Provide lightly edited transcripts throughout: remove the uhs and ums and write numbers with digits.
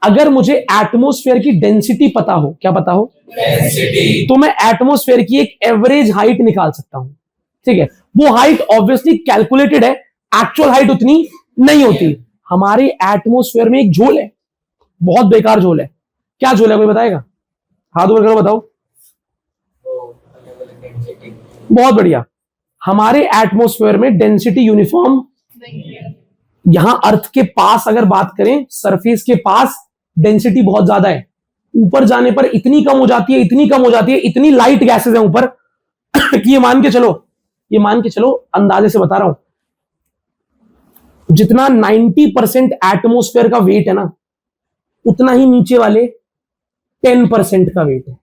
अगर मुझे एटमॉस्फेयर की डेंसिटी पता हो, क्या पता हो? डेंसिटी। तो मैं एटमॉस्फेयर की एक एवरेज हाइट निकाल सकता हूं, ठीक है। वो हाइट ऑब्वियसली कैलकुलेटेड है, एक्चुअल हाइट उतनी नहीं होती। हमारे एटमॉस्फेयर में एक झोल है, बहुत बेकार झोल है। क्या झोल है, कोई बताएगा? हाथ ऊपर करो, बताओ। बहुत बढ़िया। हमारे एटमॉस्फेयर में डेंसिटी यूनिफॉर्म नहीं है। यहां अर्थ के पास अगर बात करें, सरफेस के पास डेंसिटी बहुत ज्यादा है। ऊपर जाने पर इतनी कम हो जाती है, इतनी कम हो जाती है, इतनी लाइट गैसेस हैं ऊपर कि ये मान के चलो, अंदाजे से बता रहा हूं, जितना 90% एटमॉस्फेयर का वेट है ना, उतना ही नीचे वाले 10% का वेट है।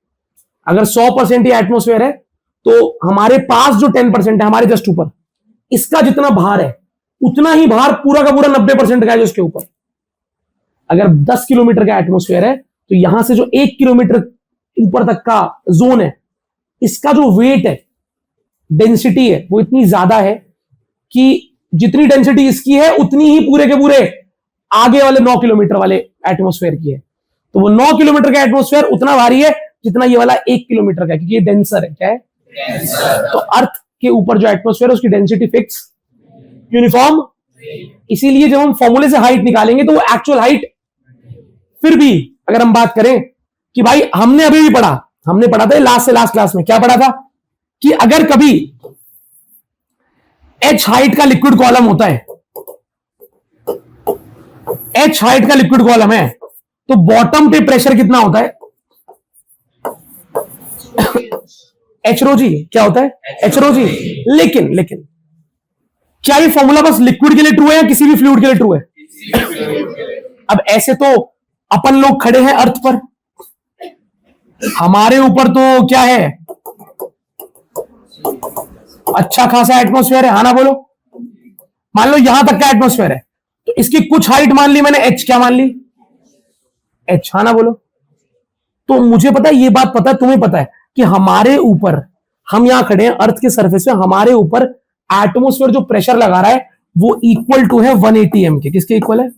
अगर 100% ही एटमॉस्फेयर है, तो हमारे पास जो 10% है, हमारे जस्ट ऊपर, इसका जितना भार है, उतना ही भार पूरा का पूरा 90% का है जो इसके ऊपर। अगर 10 किलोमीटर का एटमॉस्फेयर है, तो यहां से जो 1 किलोमीटर ऊपर तक का जोन है, इसका जो वेट है, डेंसिटी है, वो इतनी ज्यादा है कि जितनी डेंसिटी इसकी है, उतनी ही पूरे के पूरे आगे वाले 9 किलोमीटर वाले एटमॉस्फेयर की है। तो वो 9 किलोमीटर का एटमॉस्फेयर उतना भारी है जितना ये वाला 1 किलोमीटर का, क्योंकि ये डेंसर है। क्या है? डेंसर। तो अर्थ के ऊपर जो एटमॉस्फेयर है, उसकी डेंसिटी फिक्स, यूनिफॉर्म। इसीलिए जब हम फॉर्मूले से हाइट निकालेंगे, तो वो एक्चुअल हाइट, फिर भी अगर हम बात करें कि भाई हमने अभी भी पढ़ा था लास्ट से लास्ट क्लास में, क्या पढ़ा था कि अगर कभी h हाइट का लिक्विड कॉलम होता है, h हाइट का लिक्विड कॉलम है, तो बॉटम पे प्रेशर कितना होता है? h रो जी। क्या होता है? h रो जी। लेकिन क्या ये फॉर्मूला बस लिक्विड के लिए ट्रू है या किसी भी फ्लूइड के लिए ट्रू है? अब ऐसे तो अपन लोग खड़े हैं अर्थ पर, हमारे ऊपर तो क्या है, अच्छा खासा एटमॉस्फेयर है, हाँ ना बोलो। मान लो यहां तक का एटमॉस्फेयर है, तो इसकी कुछ हाइट मान ली मैंने, h क्या मान ली? h, हाँ ना बोलो। तो मुझे पता है, ये बात पता है, तुम्हें पता है कि हमारे ऊपर, हम यहां खड़े हैं अर्थ के सरफेस पे, हमारे ऊपर एटमॉस्फेयर जो प्रेशर लगा रहा है, वो इक्वल टू है 180 m के। किसके इक्वल है?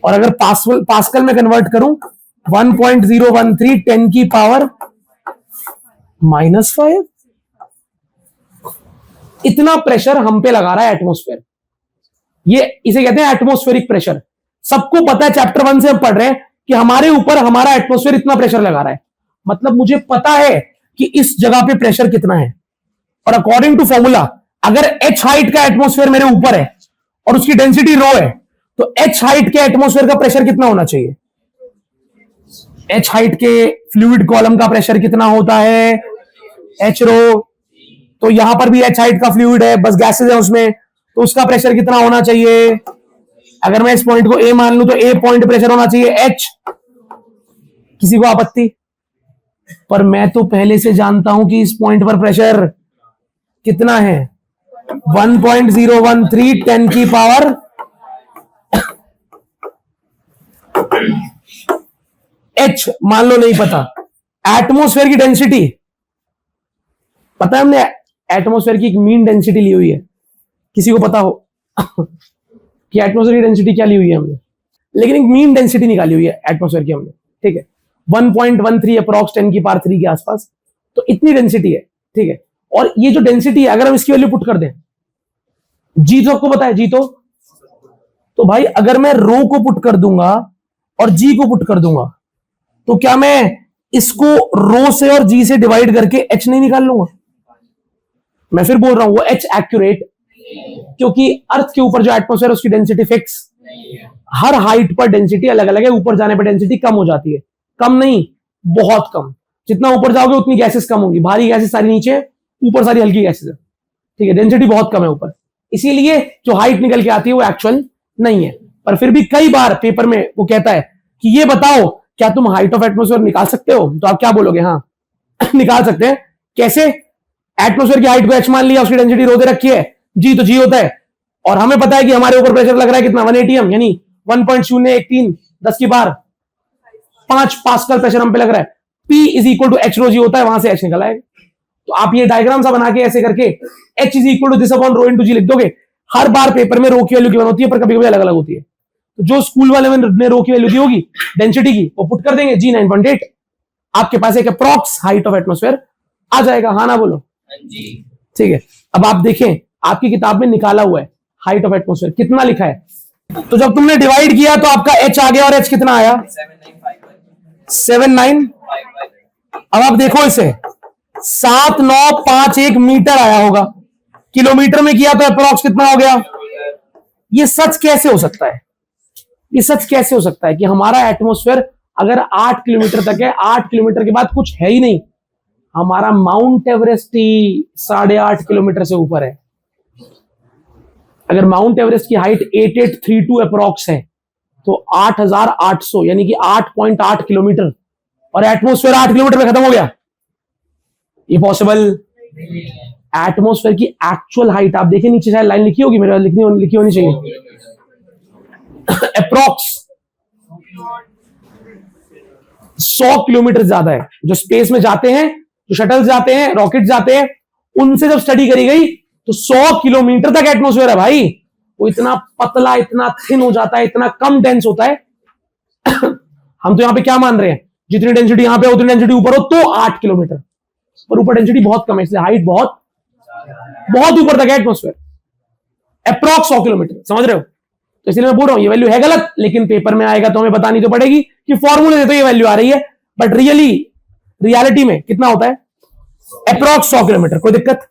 और अगर पास्कल में कन्वर्ट करूं, 1.013 10 की पावर -5, इतना प्रेशर हम पे लगा रहा है एटमॉस्फेयर। ये इसे कहते हैं एटमॉस्फेरिक प्रेशर। सबको पता है, चैप्टर 1 से हम पढ़ रहे हैं कि हमारे ऊपर हमारा एटमॉस्फेयर इतना प्रेशर लगा रहा है, मतलब मुझे पता है कि इस जगह पे प्रेशर कितना है। और अकॉर्डिंग टू फॉर्मूला, अगर h हाइट का एटमॉस्फेयर मेरे ऊपर है और उसकी डेंसिटी रो है, तो h हाइट के एटमॉस्फेयर का प्रेशर कितना होना चाहिए? h हाइट के फ्लूइड कॉलम का प्रेशर कितना होता है? h रो। तो यहां पर भी h हाइट का फ्लूइड है, बस गैसेस है उसमें, तो उसका प्रेशर कितना होना चाहिए? अगर मैं इस पॉइंट को a मान लूं, तो a पॉइंट प्रेशर होना चाहिए h। किसी को आपत्ति? पर मैं तो पहले से जानता हूं कि इस पॉइंट पर प्रेशर कितना है, 1.013 10 की पावर h मान लो नहीं पता। एटमॉस्फेयर की डेंसिटी पता है, हमने एटमॉस्फेयर की एक मीन डेंसिटी ली हुई है। किसी को पता हो कि एटमॉस्फेयर की डेंसिटी क्या ली हुई है हमने? लेकिन एक मीन डेंसिटी निकाली हुई है एटमॉस्फेयर की हमने, ठीक है, 1.13 अप्रॉक्स 10 की पावर 3 के आसपास। तो इतनी डेंसिटी है, ठीक है। और ये जो डेंसिटी है, अगर हम इसकी वैल्यू पुट कर दें, जी तो आपको पता है, जी तो भाई अगर मैं रो को पुट कर दूंगा और जी को पुट कर दूंगा, तो क्या मैं इसको रो से और जी से डिवाइड करके h नहीं निकाल लूंगा? मैं फिर बोल रहा हूं, वो h एक्यूरेट, क्योंकि अर्थ के ऊपर जो एटमॉस्फेयर है, उसकी डेंसिटी फिक्स, हर हाइट पर डेंसिटी अलग अलग है। ऊपर जाने पर डेंसिटी कम हो जाती है, कम नहीं, बहुत कम। जितना ऊपर जाओगे उतनी गैसेस कम होंगी, भारी गैसेस सारी नीचे, ऊपर सारी हल्की गैसेस है, ठीक है। डेंसिटी बहुत कम है ऊपर, इसीलिए जो हाइट निकल के आती है वो एक्चुअल नहीं है। पर फिर भी कई बार पेपर में वो कहता है कि ये बताओ, क्या तुम हाइट ऑफ एटमॉस्फेयर निकाल सकते हो? तो आप क्या बोलोगे? हाँ निकाल सकते हैं। कैसे? एटमॉस्फेयर की हाइट को h मान लिया, उसकी डेंसिटी रो दे रखी है, जी तो जी होता है, और हमें पता है कि हमारे ऊपर प्रेशर लग रहा है कितना, 180 m, यानी 1.013 10 की पावर 5 पास्कल प्रेशर हम पे लग रहा है। P is equal to h rho G होता है, वहां से h निकल आएगा। तो आप ये डायग्राम सा बना के ऐसे करके h is equal to this upon rho into G लिख दोगे। हर बार पेपर में रो की वैल्यू गिवन होती है, पर कभी कभी अलग अलग होती है। तो जो स्कूल वाले ने रो की वैल्यू दी होगी डेंसिटी की, वो पुट कर देंगे जी 9.8, आपके पास एक अप्रॉक्स हाइट ऑफ एटमॉस्फेयर आ जाएगा। हाँ ना बोलो जी। ठीक है, अब आप देखें आपकी किताब में निकाला हुआ है हाइट ऑफ एटमॉस्फेयर कितना लिखा है। तो जब तुमने डिवाइड किया तो आपका h आ गया, और h कितना आया 79। अब आप देखो इसे 7951 मीटर आया होगा, किलोमीटर में किया तो अप्रॉक्स कितना हो गया। ये सच कैसे हो सकता है, ये सच कैसे हो सकता है कि हमारा एटमॉस्फेयर अगर 8 किलोमीटर तक है, 8 किलोमीटर के बाद कुछ है ही नहीं। हमारा माउंट एवरेस्ट ही 8.5 किलोमीटर से ऊपर है। अगर माउंट एवरेस्ट की हाइट 8832 अप्रॉक्स है तो 8800 यानी कि 8.8 किलोमीटर, और एटमॉस्फेयर 8 किलोमीटर में खत्म हो गया। ये पॉसिबल। एटमॉस्फेयर की एक्चुअल हाइट आप देखिए, नीचे शायद लाइन लिखी होगी, मेरे लिखी होनी चाहिए। अप्रॉक्स 100 किलोमीटर ज्यादा है। जो स्पेस में जाते हैं, जो शटल्स जाते हैं, रॉकेट जाते हैं, उनसे जब स्टडी करी गई तो 100 किलोमीटर तक एटमॉस्फेयर है भाई। वो इतना पतला, इतना थिन हो जाता है, इतना कम डेंस होता है। हम तो यहां पे क्या मान रहे हैं, जितनी डेंसिटी यहां पे उतनी डेंसिटी ऊपर हो तो 8 किलोमीटर, पर ऊपर डेंसिटी बहुत कम है, इसलिए हाइट बहुत बहुत ऊपर तक है एटमॉस्फेयर। अप्रॉक्स 100 किलोमीटर, समझ रहे हो। तो इसलिए मैं बोल रहा हूं ये वैल्यू है गलत, लेकिन पेपर में आएगा तो हमें बतानी तो पड़ेगी कि फॉर्मूले से तो ये वैल्यू आ रही है, बट रियलिटी में कितना होता है, अप्रॉक्स 100 किलोमीटर। कोई दिक्कत